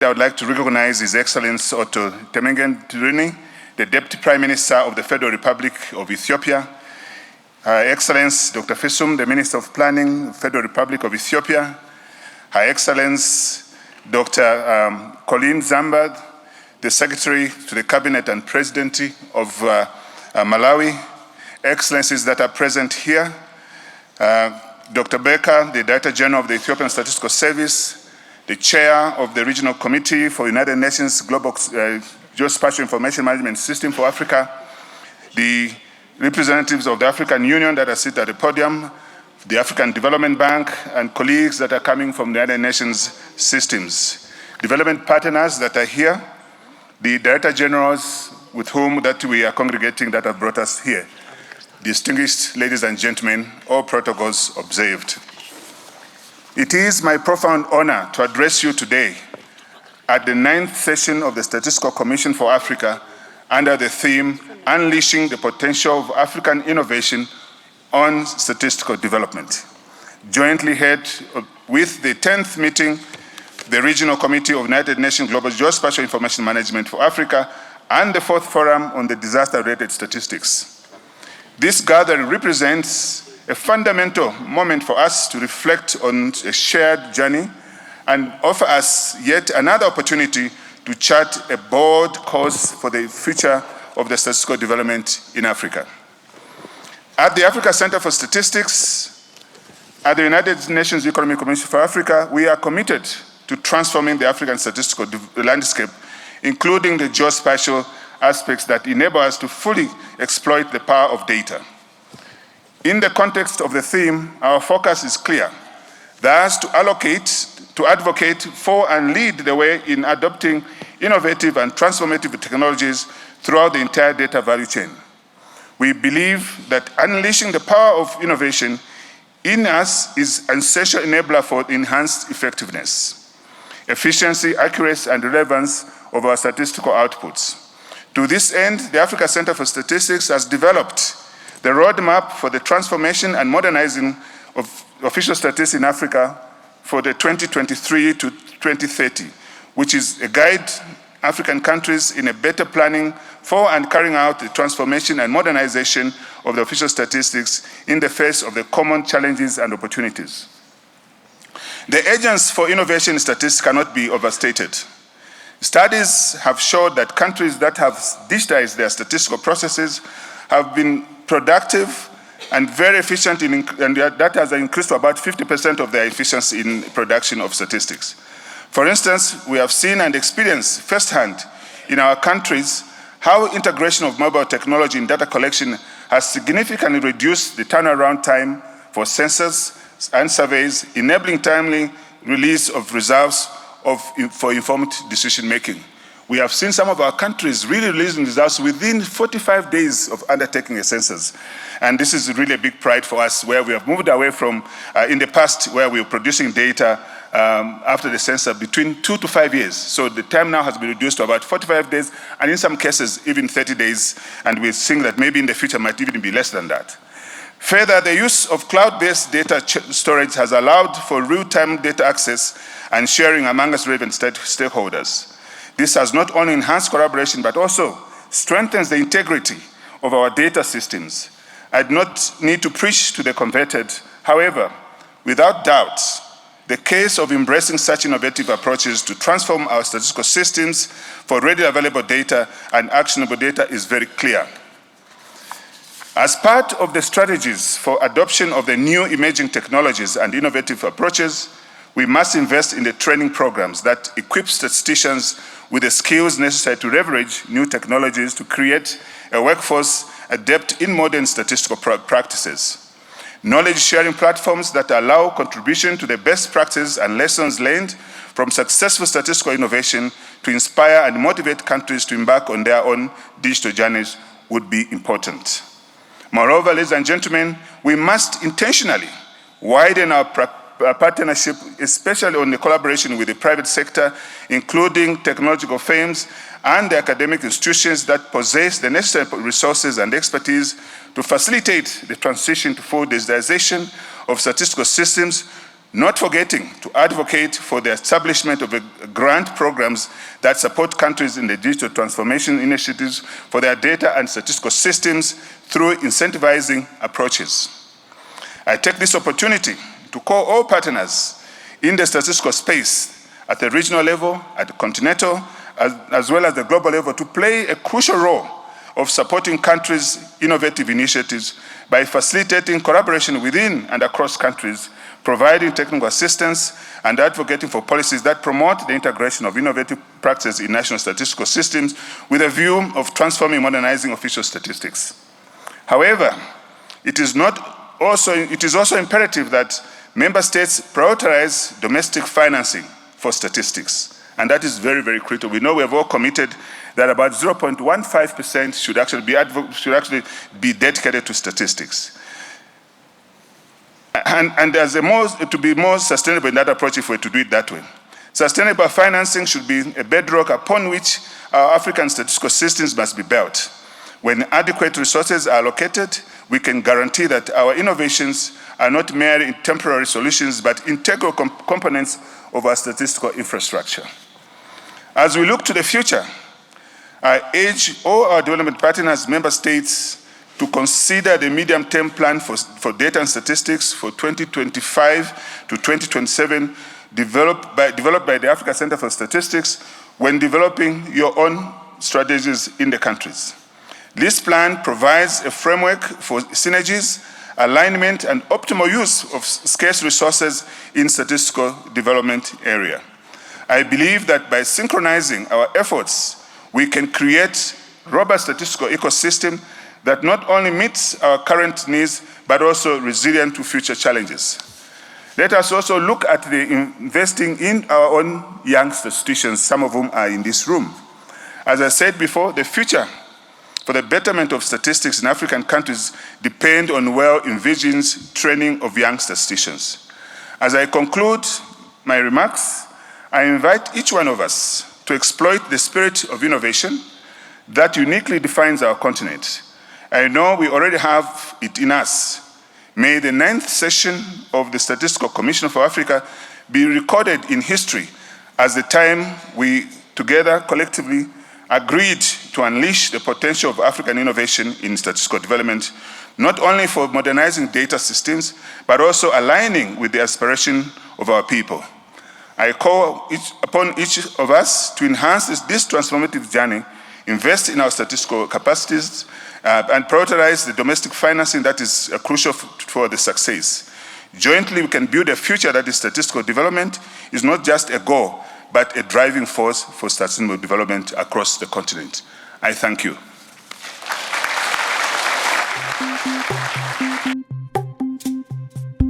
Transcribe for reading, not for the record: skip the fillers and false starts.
I would like to recognize His Excellency Otto Temengen Tirini, the Deputy Prime Minister of the Federal Republic of Ethiopia, Her Excellency Dr. Fisum, the Minister of Planning, Federal Republic of Ethiopia, Her Excellency Dr. Colleen Zambad, the Secretary to the Cabinet and Presidency of Malawi, Excellencies that are present here, Dr. Becker, the Director General of the Ethiopian Statistical Service, the Chair of the Regional Committee for United Nations Global Geospatial Information Management System for Africa, the representatives of the African Union that are seated at the podium, the African Development Bank, and colleagues that are coming from the United Nations systems, development partners that are here, the Director Generals with whom that we are congregating that have brought us here. Distinguished ladies and gentlemen, all protocols observed. It is my profound honor to address you today at the 9th session of the Statistical Commission for Africa under the theme, Unleashing the Potential of African Innovation on Statistical Development, jointly held with the 10th meeting, the Regional Committee of United Nations Global Geospatial Information Management for Africa, and the 4th Forum on the Disaster-Related Statistics. This gathering represents a fundamental moment for us to reflect on a shared journey and offer us yet another opportunity to chart a bold course for the future of the statistical development in Africa. At the Africa Center for Statistics, at the United Nations Economic Commission for Africa, we are committed to transforming the African statistical landscape, including the geospatial aspects that enable us to fully exploit the power of data. In the context of the theme, our focus is clear. Thus, to advocate for and lead the way in adopting innovative and transformative technologies throughout the entire data value chain. We believe that unleashing the power of innovation in us is an essential enabler for enhanced effectiveness, efficiency, accuracy, and relevance of our statistical outputs. To this end, the Africa Center for Statistics has developed the roadmap for the transformation and modernizing of official statistics in Africa for the 2023 to 2030, which is a guide African countries in a better planning for and carrying out the transformation and modernization of the official statistics in the face of the common challenges and opportunities. The agents for innovation in statistics cannot be overstated. Studies have showed that countries that have digitized their statistical processes have been productive and very efficient, and that has increased to about 50% of their efficiency in production of statistics. For instance, we have seen and experienced firsthand in our countries how integration of mobile technology in data collection has significantly reduced the turnaround time for census and surveys, enabling timely release of results for informed decision-making. We have seen some of our countries really releasing results within 45 days of undertaking a census. And this is really a big pride for us, where we have moved away from, in the past, where we were producing data after the census between 2 to 5 years. So the time now has been reduced to about 45 days, and in some cases, even 30 days. And we're seeing that maybe in the future might even be less than that. Further, the use of cloud-based data storage has allowed for real-time data access and sharing among us relevant stakeholders. This has not only enhanced collaboration, but also strengthens the integrity of our data systems. I do not need to preach to the converted. However, without doubt, the case of embracing such innovative approaches to transform our statistical systems for readily available data and actionable data is very clear. As part of the strategies for adoption of the new emerging technologies and innovative approaches, we must invest in the training programs that equip statisticians with the skills necessary to leverage new technologies to create a workforce adept in modern statistical practices. Knowledge-sharing platforms that allow contribution to the best practices and lessons learned from successful statistical innovation to inspire and motivate countries to embark on their own digital journeys would be important. Moreover, ladies and gentlemen, we must intentionally widen our partnership, especially on the collaboration with the private sector, including technological firms and the academic institutions that possess the necessary resources and expertise to facilitate the transition to full digitization of statistical systems not forgetting to advocate for the establishment of grant programs that support countries in the digital transformation initiatives for their data and statistical systems through incentivizing approaches. I take this opportunity to call all partners in the statistical space at the regional level, at the continental, as well as the global level to play a crucial role of supporting countries' innovative initiatives by facilitating collaboration within and across countries, providing technical assistance, and advocating for policies that promote the integration of innovative practices in national statistical systems with a view of transforming and modernizing official statistics. However, it is also imperative that member states prioritize domestic financing for statistics, and that is very, very critical. We know we have all committed that about 0.15% should actually be dedicated to statistics. And as to be more sustainable in that approach if we're to do it that way. Sustainable financing should be a bedrock upon which our African statistical systems must be built. When adequate resources are allocated, we can guarantee that our innovations are not merely temporary solutions, but integral components of our statistical infrastructure. As we look to the future, I urge all our development partners, member states, to consider the medium-term plan for data and statistics for 2025 to 2027, developed by the Africa Center for Statistics when developing your own strategies in the countries. This plan provides a framework for synergies, alignment, and optimal use of scarce resources in statistical development area. I believe that by synchronizing our efforts, we can create a robust statistical ecosystem that not only meets our current needs, but also resilient to future challenges. Let us also look at the investing in our own young statisticians, some of whom are in this room. As I said before, the future for the betterment of statistics in African countries depend on well-envisioned training of young statisticians. As I conclude my remarks, I invite each one of us to exploit the spirit of innovation that uniquely defines our continent. I know we already have it in us. May the 9th session of the Statistical Commission for Africa be recorded in history as the time we together collectively agreed to unleash the potential of African innovation in statistical development, not only for modernizing data systems, but also aligning with the aspiration of our people. I call upon each of us to enhance this transformative journey, invest in our statistical capacities, and prioritize the domestic financing that is crucial for the success. Jointly, we can build a future that is statistical development is not just a goal, but a driving force for sustainable development across the continent. I thank you.